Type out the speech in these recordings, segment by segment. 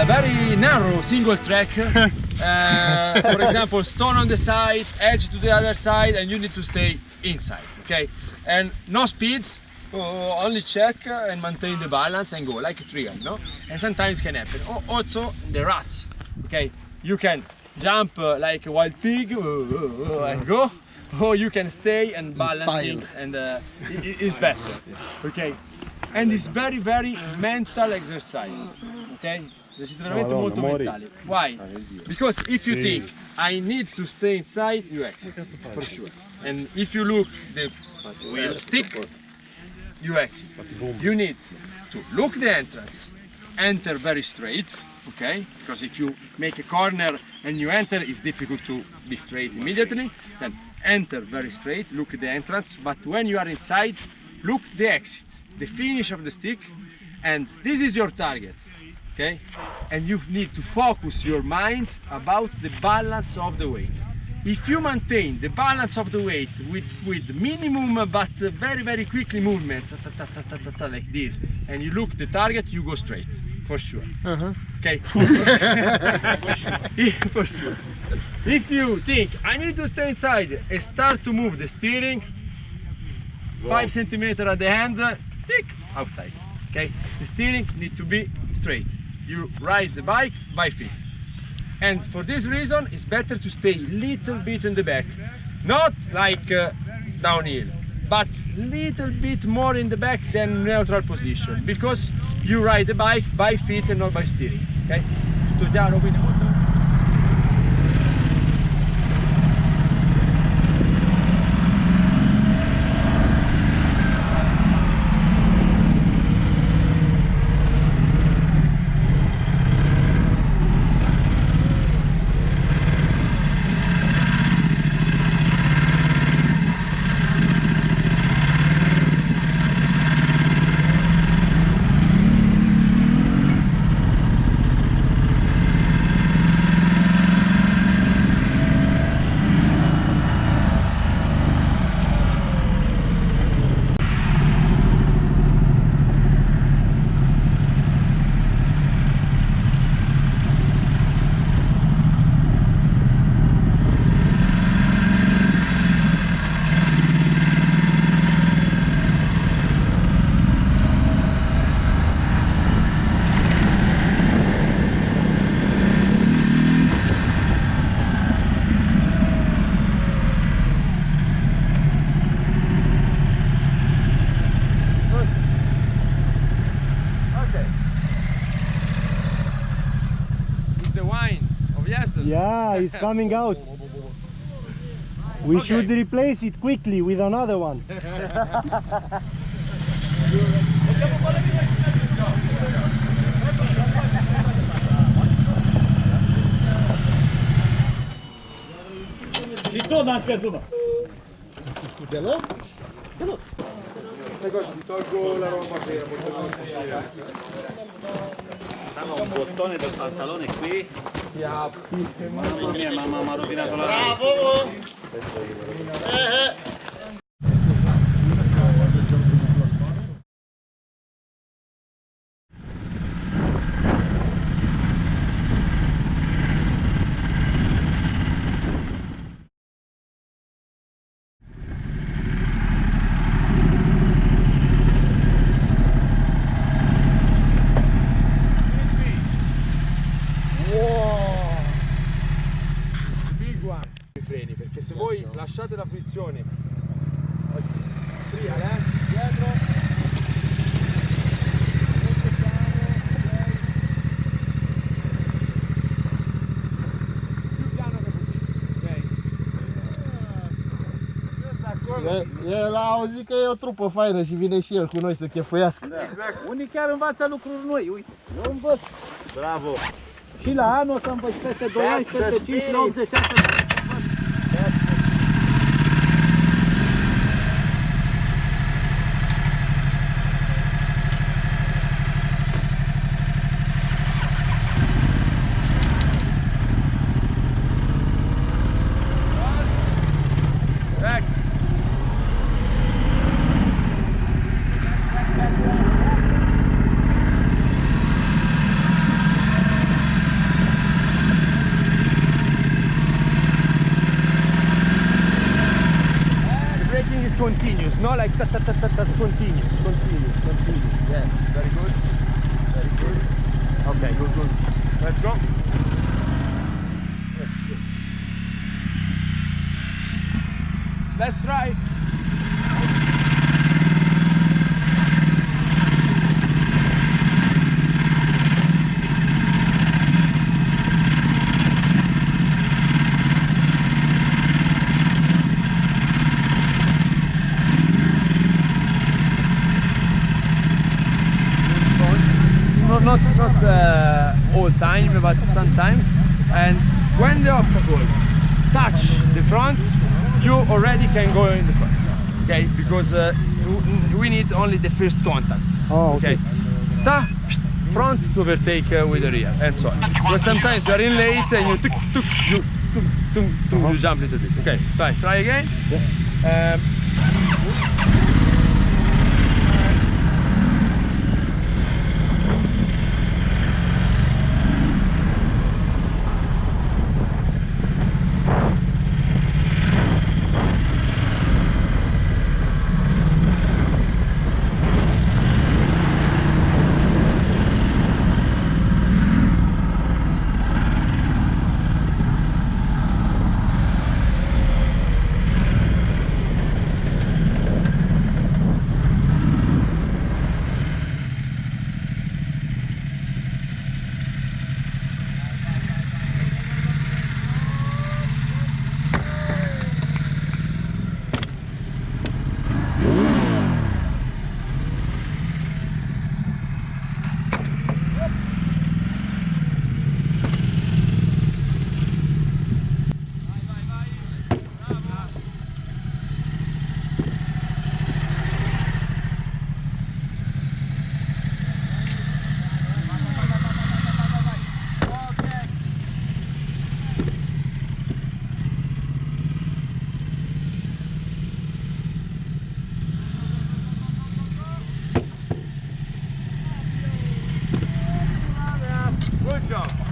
very narrow single track. For example, stone on the side, edge to the other side, and you need to stay inside, okay? And no speeds, only check and maintain the balance and go like a trial, no? And sometimes can happen. Also the ruts, okay? You can jump like a wild pig and go, or you can stay and balancing, and it's better, okay? And it's very, very mental exercise, okay? This is veramente molto mentale. Why? Because if you think, I need to stay inside, you exit, for sure. And if you look the stick, you exit. You need to look the entrance, enter very straight, okay? Because if you make a corner and you enter, it's difficult to be straight immediately. Then enter very straight, look at the entrance, but when you are inside, look the exit, the finish of the stick, and this is your target. Okay, and you need to focus your mind about the balance of the weight. If you maintain the balance of the weight with minimum but very, very quickly movement like this, and you look the target, you go straight for sure. Okay. For sure. If you think I need to stay inside and start to move the steering 5 centimeters at the end, tick outside. Okay, the steering needs to be straight. You ride the bike by feet, and for this reason it's better to stay a little bit in the back, not like downhill, but little bit more in the back than neutral position, because you ride the bike by feet and not by steering. Okay? Tutto chiaro? Quindi molto... Yeah, it's coming out. We should replace it quickly with another one. Tolgo la roba che un bottone del pantalone qui. Mamma mia, mamma mi ha rovinato la... Bravo! Perché se voi lasciate la frizione trial, dietro, più piano che così, ok? El a auzit că e o trupă faină și vine și el cu noi să chefuiască. Unii chiar învață lucruri noi, uite. Eu învăț. Bravo! Și la anul o să învăț peste 2 ani, peste 5, la 86. braking is continuous, not like ta ta ta ta ta, continuous. Yes, very good. Very good. Okay, good. Let's go. Let's try. Not all time, but sometimes. And when the obstacle touch the front, you already can go in the front. Okay, because we need only the first contact. Oh, okay. Ta, front to overtake with the rear, and so on. Because sometimes you are in late and you you jump a little bit. Okay, bye. Try again. Yeah.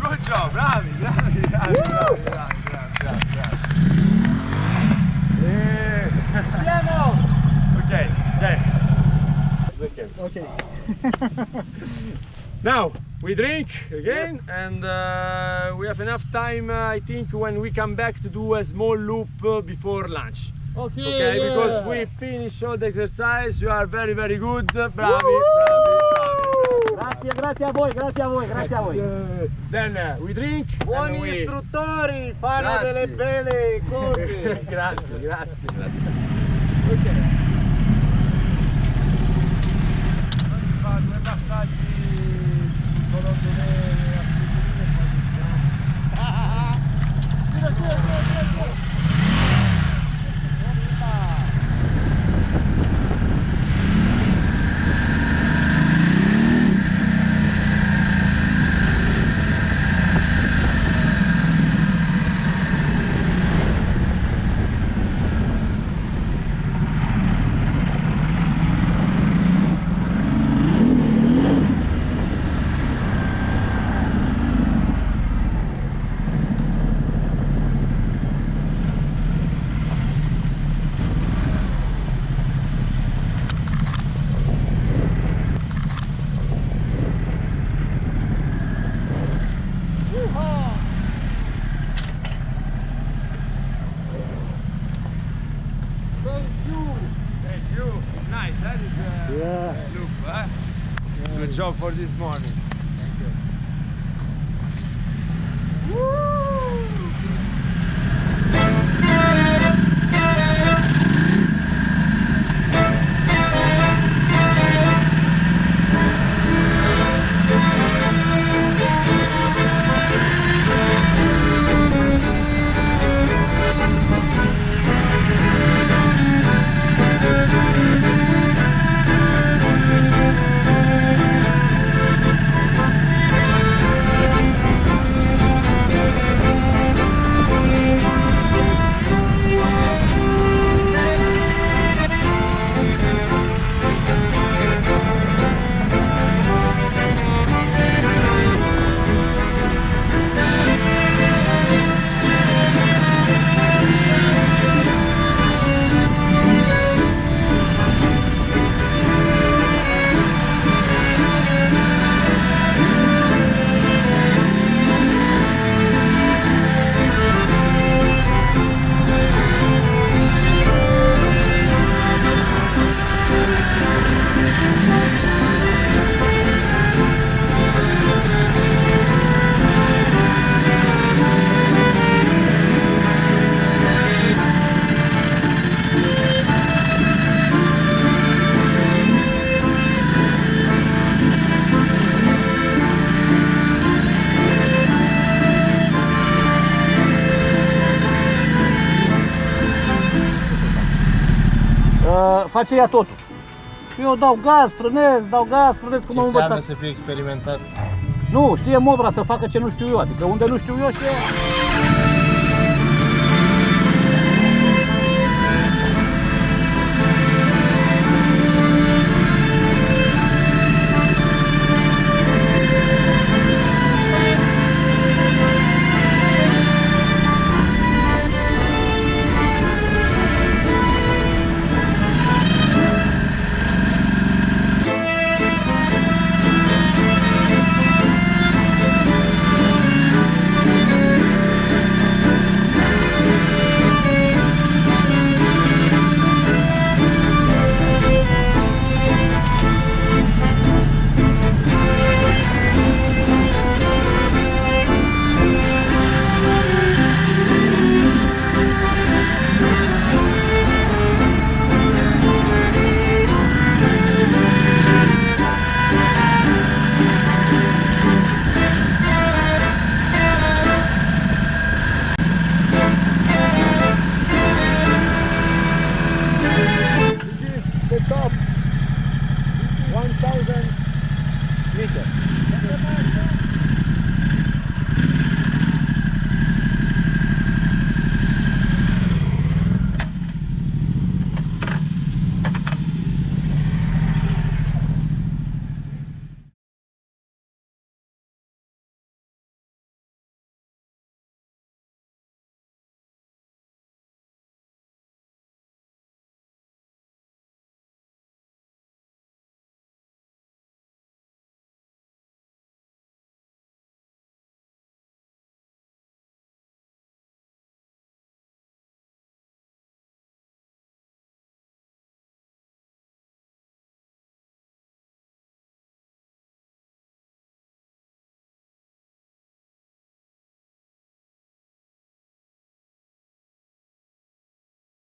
Good job, bravi. Okay, Okay. now we drink again, and we have enough time, I think, when we come back to do a small loop before lunch. Okay, yeah. because we finish all the exercise. You are very good. Bravi. Grazie a voi. Then we drink. Buoni and we... istruttori, fanno Grazie. delle belle cose. grazie. Ok. Due passaggi solo Nice, that is a loop, huh? Good job for this morning. Thank you. Woo! face ea totul. Eu dau gaz, frânez cum am Înseamnă învățat. să fie experimentat. Nu, știe Mobra să facă ce nu știu eu, adică unde nu știu eu știe ea.